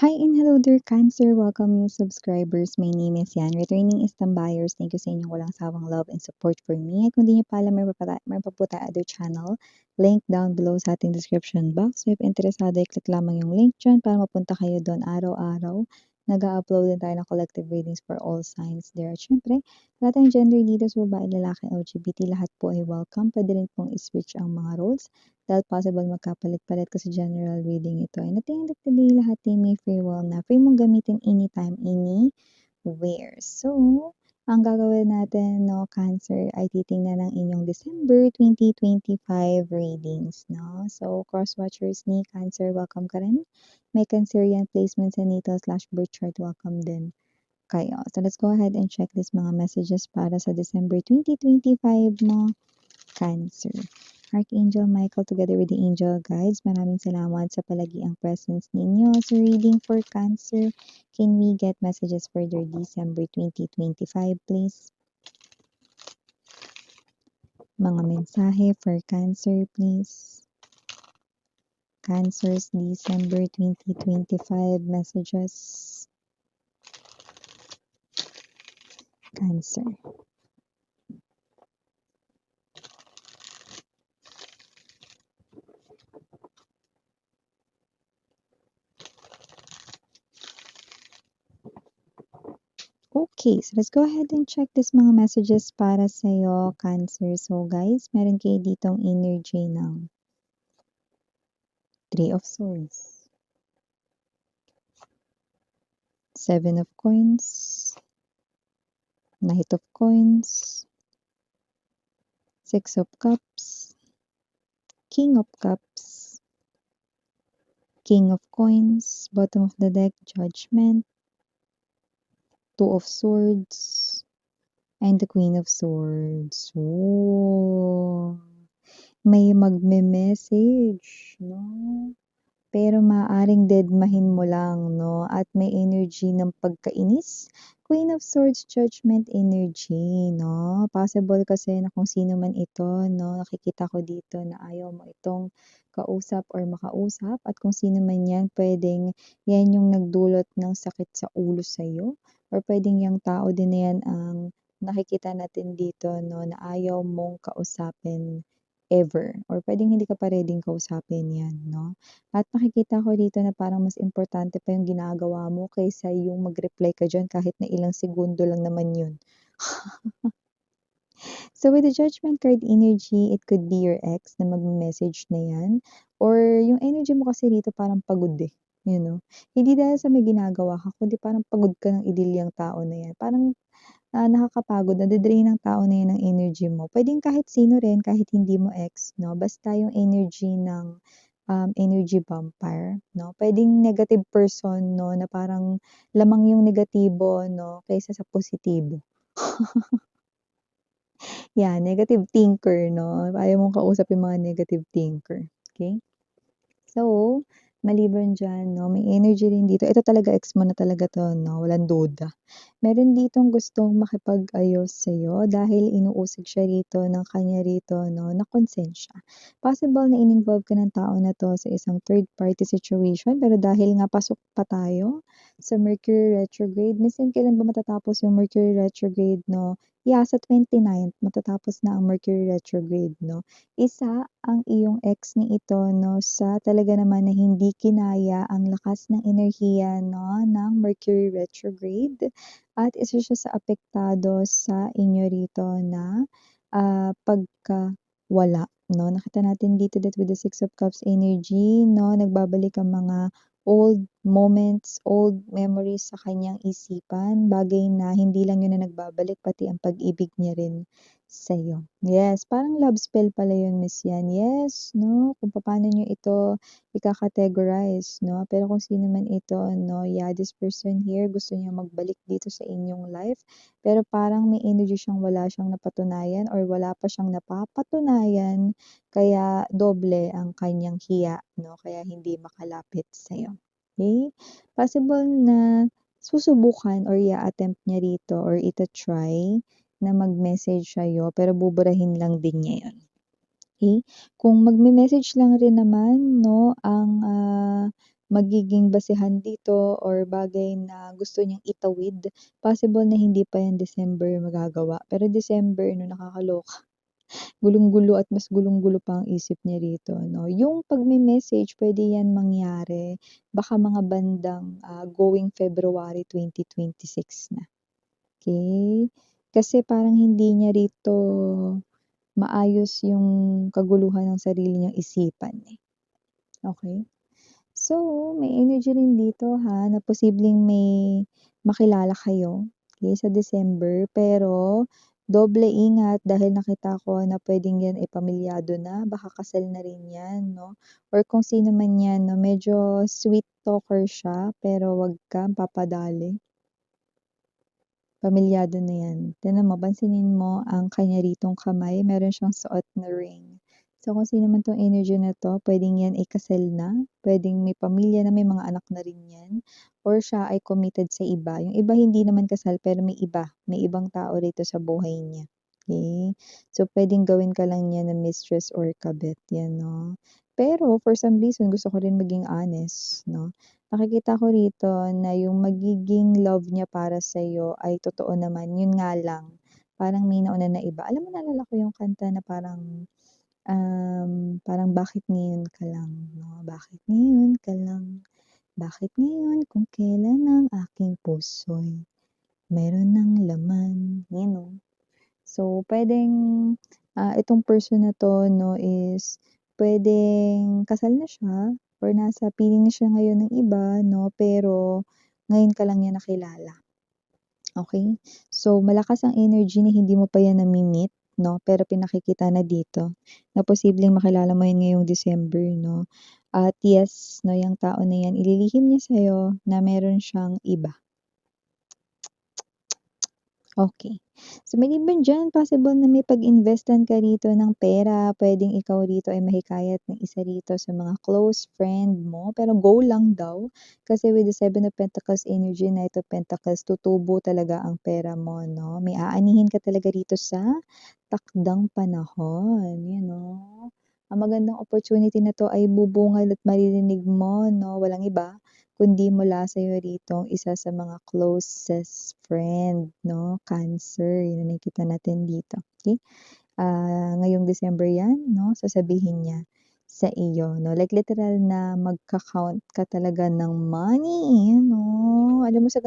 Hi and hello dear Cancer! Welcome new subscribers. My name is Yan. Returning is Tambayers. Thank you sa inyong walang sawang love and support for me. At kung di nyo pa alam, may pa po tayo other channel. Link down below sa ating description box. So if interesado, i-click lamang yung link dyan para mapunta kayo doon araw-araw. Nag-upload din tayo ng collective readings for all signs there. At syempre, lahat ng gender dito sa babae, lalaki, LGBT, lahat po ay welcome. Pwede rin pong i-switch ang mga roles dahil possible magkapalit-palit kasi general reading ito. And at the end of the day, lahat ay may free will na free mong gamitin anytime, anywhere. So, ang gagawin natin, no, Cancer, ay titingnan ng inyong December 2025 readings, no? So, cross-watchers ni Cancer, welcome ka rin. May Cancerian placements sa natal/birth chart, welcome din kayo. So, let's go ahead and check this mga messages para sa December 2025 mo, Cancer. Archangel Michael together with the angel guides, maraming salamat sa palagiang presence ninyo sa reading for Cancer. Can we get messages for their December 2025, please? Mga mensahe for Cancer, please. Cancer's December 2025 messages. Cancer. Okay, so let's go ahead and check this mga messages para sa'yo, Cancer. So guys, meron kayo ditong energy ng Three of Swords, Seven of Coins, Knight of Coins, Six of Cups, King of Cups, King of Coins, bottom of the deck, Judgment, Two of Swords, and the Queen of Swords. Oh, may magme-message, no? Pero maaaring dedmahin mo lang, no? At may energy ng pagkainis. Queen of Swords, Judgment energy, no? Possible kasi na kung sino man ito, no? Nakikita ko dito na ayaw mo itong kausap or makausap. At kung sino man yan, pwedeng yan yung nagdulot ng sakit sa ulo sa'yo. Or pwedeng yung tao din na yan ang nakikita natin dito, no? Na ayaw mong kausapin ever. Or pwedeng hindi ka pa ready kausapin yan, no? At nakikita ko dito na parang mas importante pa yung ginagawa mo kaysa yung mag-reply ka diyan kahit na ilang segundo lang naman yun. So with the Judgment card energy, it could be your ex na mag-message na yan. Or yung energy mo kasi dito parang pagod eh. You know? Hindi dahil sa may ginagawa ka, kundi parang pagod ka ng idilyang tao na yan. Parang nakakapagod, nade-drain ng tao na yan ng energy mo. Pwedeng kahit sino rin, kahit hindi mo ex, no? Basta yung energy ng energy vampire, no? Pwedeng negative person, no? Na parang lamang yung negatibo, no? Kaysa sa positibo. Yeah, negative thinker, no? Ayaw mong kausap yung mga negative thinker. Okay? So, maliban dyan, no, may energy rin dito. Ito talaga, ex mo na talaga to, no? Walang duda. Meron ditong gustong makipag-ayos sa'yo dahil inuusig siya rito ng kanya rito, no, na konsensya. Possible na in-involve ka ng tao na to sa isang third party situation, pero dahil nga pasok pa tayo sa Mercury retrograde, minsan kailan ba matatapos yung Mercury retrograde, no? Yeah, sa 29th, matatapos na ang Mercury retrograde, no? Isa ang iyong ex ni ito, no, sa talaga naman na hindi kinaya ang lakas ng enerhiya, no, ng Mercury retrograde. At isa siya sa apektado sa inyo rito na pagkawala, no. Nakita natin dito that with the Six of Cups energy, no, nagbabalik ang mga old moments, old memories sa kanyang isipan, bagay na hindi lang yun na nagbabalik, pati ang pag-ibig niya rin sa'yo. Yes, parang love spell pala yun, Miss Yan. Yes, no, kung paano nyo ito ika-categorize, no. Pero kung sino man ito, no, yeah, this person here gusto niya magbalik dito sa inyong life, pero parang may energy siyang wala siyang napatunayan or wala pa siyang napapatunayan, kaya doble ang kanyang hiya, no, kaya hindi makalapit sa'yo. Okay? Possible na susubukan or i-attempt niya rito or ita-try na mag-message sa'yo pero buburahin lang din niya yun. Okay? Kung magme-message lang rin naman, no, ang magiging basehan dito or bagay na gusto niyang itawid, possible na hindi pa yan December magagawa. Pero December 'no, nakakaloka. Gulong-gulo at mas gulong-gulo pa ang isip niya rito 'no. Yung pagme-message puwede yan mangyari baka mga bandang, going February 2026 na, okey? Kasi parang hindi niya rito maayos yung kaguluhan ng sarili niyang isipan, eh, okey? So, may energy rin dito ha, na posibleng may makilala kayo, okey, sa December. Pero doble ingat dahil nakita ko na puwedeng 'yan ay pamilyado na, baka kasal na rin 'yan 'no, or kung sino man 'yan 'no, medyo sweet talker siya pero 'wag kang papadali. Pamilyado na 'yan. Tignan mo, pansinin mo ang kanya ritong kamay, meron siyang suot na ring. So, kung sino man 'tong energy na 'to, puwedeng 'yan ay kasal na, puwedeng may pamilya na, may mga anak na rin 'yan, or siya ay committed sa iba. Yung iba hindi naman kasal pero may ibang tao rito sa buhay niya, okey? So, puwedeng gawin ka lang niya na mistress or kabit, 'yan 'no. Pero for some reason gusto ko rin maging honest 'no. Nakikita ko rito na yung magiging love niya para sa'yo ay totoo naman, yun nga lang, parang may nauna na iba. Alam mo naalala ko yung kanta na parang bakit ngayon ka lang 'no, bakit ngayon ka lang, bakit ngayon kung kailan ang aking puso'y meron ng laman, yun 'no. So, puwedeng, itong person na 'to 'no is puwedeng kasal na siya or nasa piling na siya ngayon ng iba 'no, pero ngayon ka lang niya nakilala, okey? So, malakas ang energy na hindi mo pa yan nami-meet 'no, pero pinakikita na dito na posibleng makilala mo yan ngayong December 'no. At yes 'no, yang tao na yan ililihim niya sa'yo na meron siyang iba. Okey. So, maliban diyan possible na may pag-investan ka rito ng pera, puwedeng ikaw rito ay mahikayat ng isa rito sa mga close friend mo, pero go lang daw. Kasi with the Seven of Pentacles energy, Knight of Pentacles, tutubo talaga ang pera mo 'no. May aanihin ka talaga rito sa takdang panahon, you know. Ang magandang opportunity na 'to ay bubungad at maririnig mo 'no, walang iba kundi mula sa'yo rito isa sa mga closest friend 'no, Cancer, yun ang nakikita natin dito, okey? Ngayong December 'yan 'no, sasabihin niya sa iyo 'no, like literal na magka-count ka talaga ng money, you know. Alam mo sa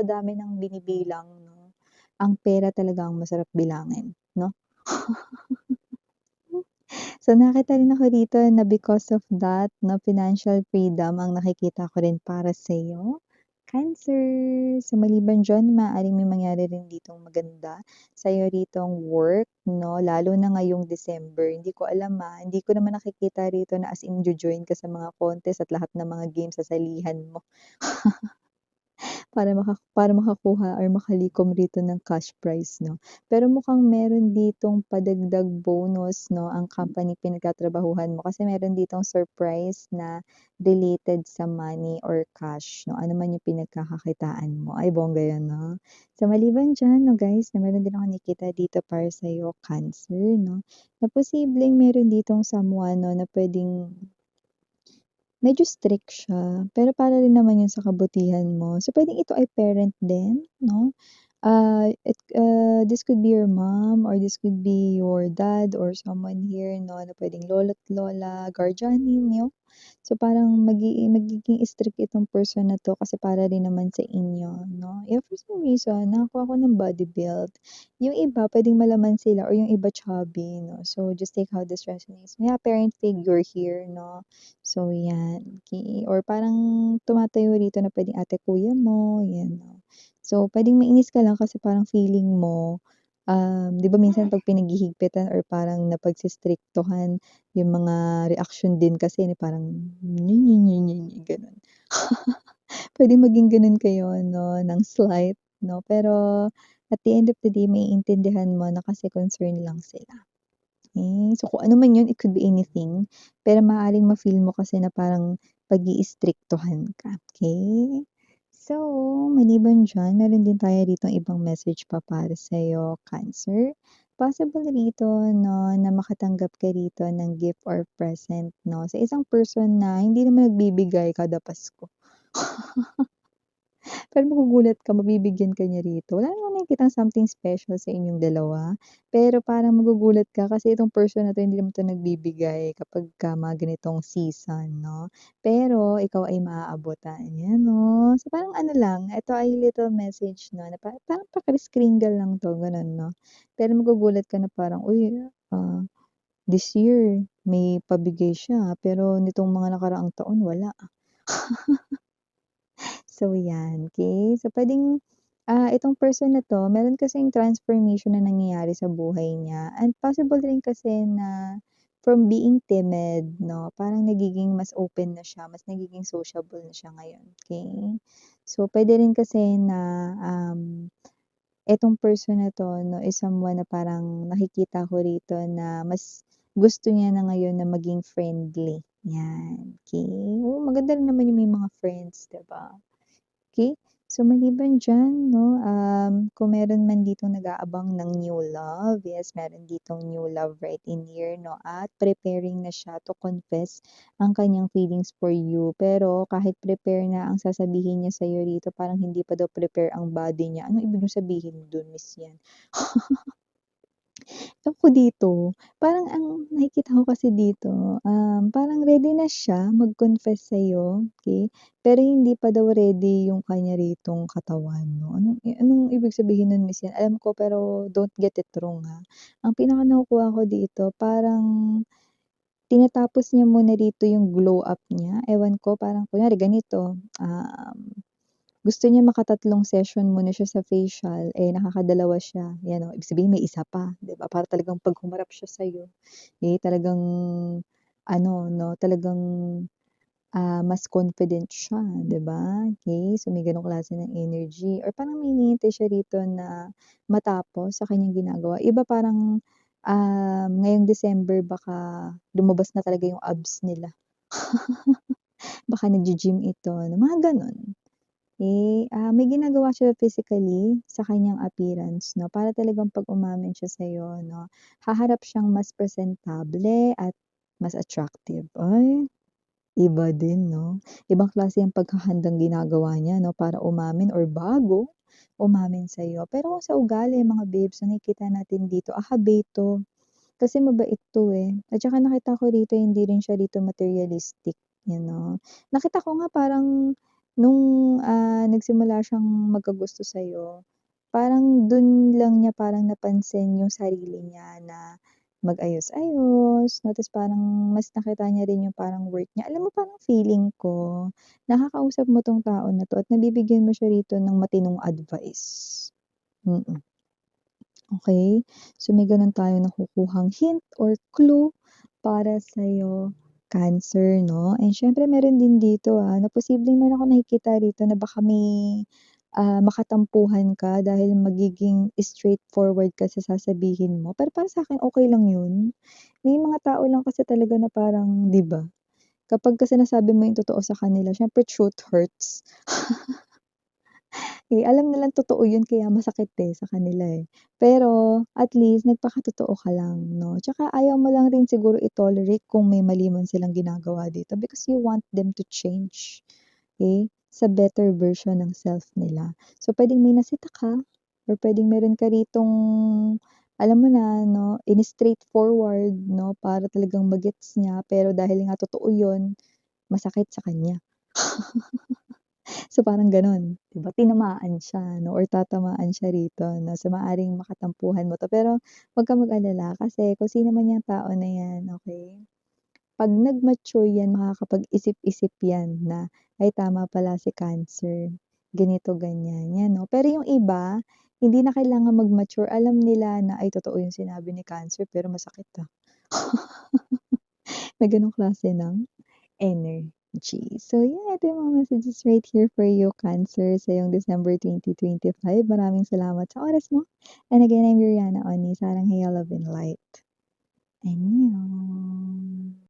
dami ng binibilang 'no, ang pera talaga ang masarap bilangin 'no. So, nakita rin ako dito na because of that 'no, financial freedom ang nakikita ko rin para sa'yo, Cancer. So, maliban diyan maaaring may mangyari rin ditong maganda sa'yo ritong work 'no, lalo na ngayong December. Hindi ko alam, hindi ko naman nakikita rito na as in jo-join ka sa mga contest at lahat ng mga games sasalihan mo. Para makakuha or makalikom rito ng cash prize 'no. Pero mukhang meron ditong padagdag bonus 'no, ang company pinagtatrabahuhan mo kasi meron ditong surprise na related sa money or cash 'no, ano man yung pinagkakakitaan mo. Ay bongga yan 'no. So maliban diyan 'no guys, na meron din akong nakikita dito para sa'yo, Cancer 'no, na posibleng meron ditong someone 'no, na puwedeng medyo strict siya, pero para rin naman yun sa kabutihan mo. So, puwedeng ito ay parent din 'no, this could be your mom or this could be your dad or someone here 'no, na puwedeng lolo't lola, guardianin niyo. So, parang magiging strict itong person na 'to kasi para rin naman sa inyo 'no. If for some reason nakakuha ko ng body build, yung iba puwedeng malaman sila or yung iba chubby 'no. So, just take how this resonates. May parent figure here 'no. So, 'yan, or parang tumatayo rito na puwedeng ate, kuya mo, 'yan 'no. So, puwedeng mainis ka lang kasi parang feeling mo, 'di ba minsan 'pag pinaghihigpitan or parang napagsistriktuhan yung mga reaksyon din kasi na parang gano'n. Puwedeng maging gano'n kayo 'no, ng slight 'no, pero at the end of the day maiintindihan mo na kasi concern lang sila. So kung ano man yun, it could be anything, pero maaaring ma-feel mo kasi na parang pag-iistriktuhan ka, okey? So, maliban diyan meron din tayo ditong ibang message pa para sa'yo, Cancer. possible rito 'no, na makatanggap ka rito ng gift or present 'no, sa isang person na hindi naman nagbibigay kada Pasko. Pero magugulat ka, mabibigyan ka niya rito. Wala namang nakikitang something special sa inyong dalawa, pero parang magugulat ka kasi itong person na 'to hindi naman 'to nagbibigay kapagka mga ganitong season 'no. Pero ikaw ay maaabutan, 'yan 'no. So parang ano lang, ito ay little message 'no, na parang pakris-kringle lang 'to, gano'n 'no. Pero magugulat ka na parang, "Uy, this year may pabigay siya, pero nitong mga nakaraang taon wala." So, yan, okey. So, puwedeng, itong person na 'to meron kasing transformation na nangyayari sa buhay niya and possible rin kasi na from being timid 'no, parang nagiging mas open na siya, mas nagiging sociable na siya ngayon, okey. So, puwede rin kasi na, itong person na 'to 'no is someone na parang nakikita ko rito na mas gusto niya na ngayon na maging friendly, yan, okey. Oo, maganda rin naman yung may mga friends, 'di ba? Okay. So, maliban diyan 'no, kung meron man ditong nag-aabang ng new love, yes, meron ditong new love right in here 'no, at preparing na siya to confess ang kanyang feelings for you. Pero kahit prepare na ang sasabihin niya sa'yo rito, parang hindi pa daw prepare ang body niya. Anong ibig mong sabihin dun, Miss Yan? Ako dito, parang ang nakikita ko kasi dito, parang ready na siya mag-confess sa'yo, okey, pero hindi pa daw ready yung kanya ritong katawan 'no. Anong ibig sabihin nun, Miss Yan? Alam ko pero don't get it wrong, Ang pinaka nakukuha ko dito parang tinatapos niya muna rito yung glow up niya, ewan ko parang kunyari ganito, gusto niya makatatlong session muna siya sa facial, eh, nakakadalawa siya, 'yan, ibig sabihin may isa pa, 'di ba? Para talagang 'pag humarap siya sa'yo, eh, talagang ano 'no, talagang, mas confident siya, 'di ba? Okey, so may gano'ng klase ng energy or parang may hinihintay siya rito na matapos sa kanyang ginagawa. Iba parang, ngayong December baka lumabas na talaga yung abs nila. Baka naggi-gym ito, mga gano'n. May ginagawa siya physically sa kanyang appearance 'no, para talagang 'pag umamin siya sa'yo 'no, haharap siyang mas presentable at mas attractive. Ay, iba din 'no, ibang klase ang paghahandang ginagawa niya 'no, para umamin or bago umamin sa'yo. Pero kung sa ugali mga babes, ang nakikita natin dito, habito. Kasi mabait 'to, at saka nakita ko rito hindi rin siya rito materialistic, you know. Nakita ko nga parang nung, nagsimula siyang magkagusto sa'yo, parang dun lang niya parang napansin yung sarili niya na mag-ayos-ayos 'no, ta's parang mas nakita niya rin yung parang worth niya. Alam mo parang feeling ko, nakakausap mo 'tong tao na 'to at nabibigyan mo siya rito ng matinong advice. Mm. Okey. So, may gano'n tayong nakukuhang hint or clue para sa'yo, Cancer 'no. And siyempre meron din dito, na posibleng meron akong nakikita rito na baka may, makatampuhan ka dahil magiging straightforward ka sa sasabihin mo. Pero para sa'kin okey lang 'yun. May mga tao lang kasi talaga na parang 'di ba, kapagka sinasabi mo 'yung totoo sa kanila siyempre truth hurts. Alam nilang totoo yun kaya masakit, sa kanila, Pero at least nagpakatotoo ka lang 'no, tsaka ayaw mo lang rin siguro i-tolerate kung may mali man silang ginagawa dito because you want them to change, sa better version ng self nila. So, puwedeng may nasita ka or puwedeng meron ka ritong alam mo na 'no, ini-straightforward 'no, para talagang ma-gets niya pero dahil nga totoo yun, masakit sa kanya. So, parang gano'n, 'di ba, tinamaan siya 'no or tatamaan siya rito 'no, so maaaring makatampuhan mo 'to. Pero huwag kang mag-alala kasi kung sino man 'yang tao na 'yan, okey, 'pag nag-mature 'yan makakapag-isip-isip 'yan na, "Ay tama pala si Cancer, ganito, ganyan." 'Yan 'no. Pero yung iba, hindi na kailangan mag-mature, alam nila na, "Ay totoo yung sinabi ni Cancer pero masakit, May gano'ng klase ng energy. So yeah, ito yung mga messages right here for you, Cancer, sa iyong December 2025. Maraming salamat sa oras mo. And again, I'm Yuriana Oni, sarang Hey, Love and Light. Annyeong.